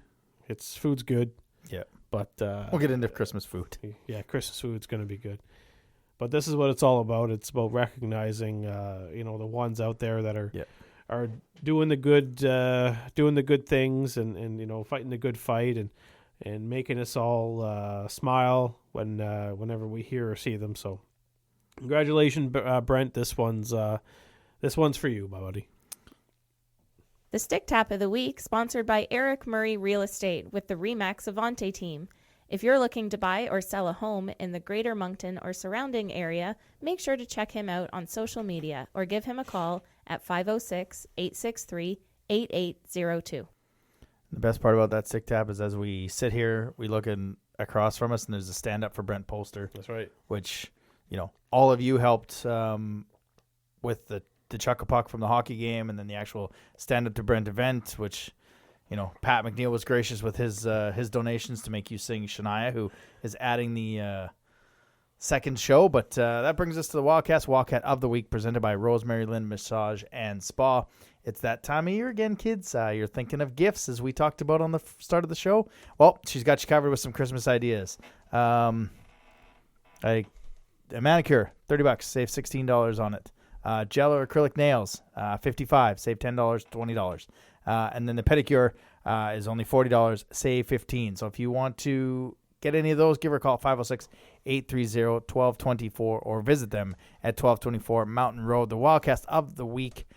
food's good. Yeah. But we'll get into Christmas food. Yeah, Christmas food's going to be good. But this is what it's all about. It's about recognizing, the ones out there that are doing the good things and fighting the good fight and making us all smile whenever we hear or see them. So, congratulations, Brent. This one's for you, my buddy. The Stick Tap of the Week, sponsored by Eric Murray Real Estate with the RE/MAX Avante team. If you're looking to buy or sell a home in the Greater Moncton or surrounding area, make sure to check him out on social media or give him a call at 506-863-8802. The best part about that Stick Tap is as we sit here, we look across from us, and there's a stand-up for Brent Polster. That's right. Which, all of you helped with the Chuck a Puck from the hockey game, and then the actual stand-up to Brent event, which, Pat McNeil was gracious with his donations to make you sing Shania, who is adding the second show. But that brings us to the Wildcat of the Week, presented by Rosemary Lynn Massage and Spa. It's that time of year again, kids. You're thinking of gifts, as we talked about on the start of the show. Well, she's got you covered with some Christmas ideas. A manicure, $30, save $16 on it. Gel or acrylic nails, $55, save $10, $20. And then the pedicure is only $40, save $15. So if you want to get any of those, give her a call at 506-830-1224 or visit them at 1224 Mountain Road. The Wildcat of the Week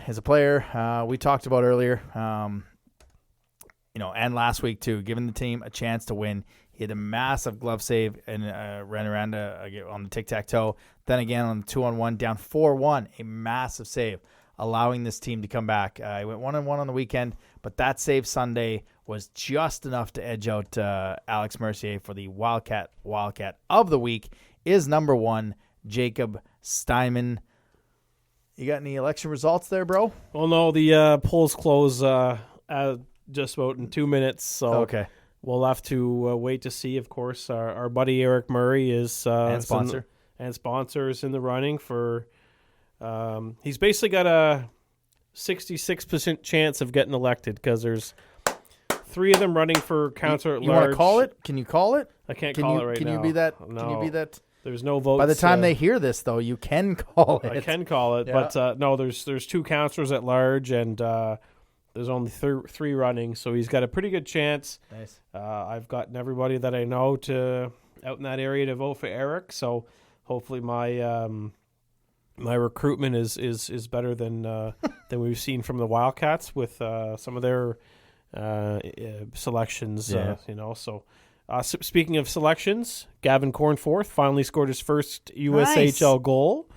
is a player we talked about earlier, and last week too, giving the team a chance to win. He had a massive glove save and ran around on the tic-tac-toe. Then again on the 2-on-1, down 4-1, a massive save, allowing this team to come back. He went 1-on-1 on the weekend, but that save Sunday was just enough to edge out Alex Mercier for the Wildcat of the Week. Is number 1, Jacob Steinman. You got any election results there, bro? Well, no, the polls close just about in 2 minutes. So okay. We'll have to wait to see. Of course, our buddy Eric Murray is and sponsor is in the running for. He's basically got a 66% chance of getting elected because there's 3 of them running for councillor at large. You want to call it? Can you call it? I can't call it right now. Can you be that? No. Can you be that? There's no votes. By the time they hear this, though, you can call it. I can call it, yeah. But no, there's 2 councillors at large, and there's only 3 running, so he's got a pretty good chance. Nice. I've gotten everybody that I know out in that area to vote for Eric, so hopefully my recruitment is better than we've seen from the Wildcats with some of their selections. Yeah. So. Speaking of selections, Gavin Cornforth finally scored his first USHL goal.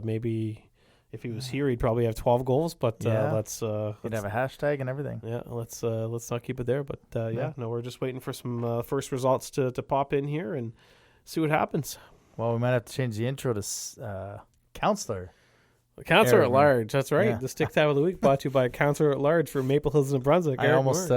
Maybe if he was here, he'd probably have 12 goals. But he'd have a hashtag and everything. Yeah, let's not keep it there. But we're just waiting for some first results to pop in here and see what happens. Well, we might have to change the intro to counselor. Councillor at large, that's right. Yeah. The Stick Tap of the Week brought to you by Councillor at Large for Maple Hills, New Brunswick. I almost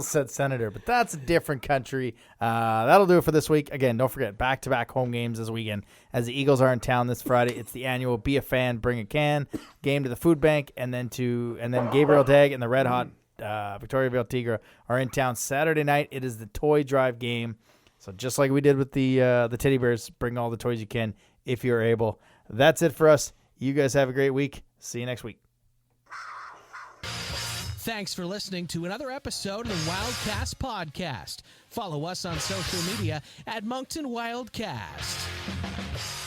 said senator, but that's a different country. That'll do it for this week. Again, don't forget, back-to-back home games this weekend as the Eagles are in town this Friday. It's the annual Be a Fan, Bring a Can game to the food bank, and then Gabriel Dag and the Red Hot Victoriaville Tigre are in town Saturday night. It is the toy drive game. So just like we did with the Teddy Bears, bring all the toys you can if you're able. That's it for us. You guys have a great week. See you next week. Thanks for listening to another episode of the Wildcast Podcast. Follow us on social media at Moncton Wildcast.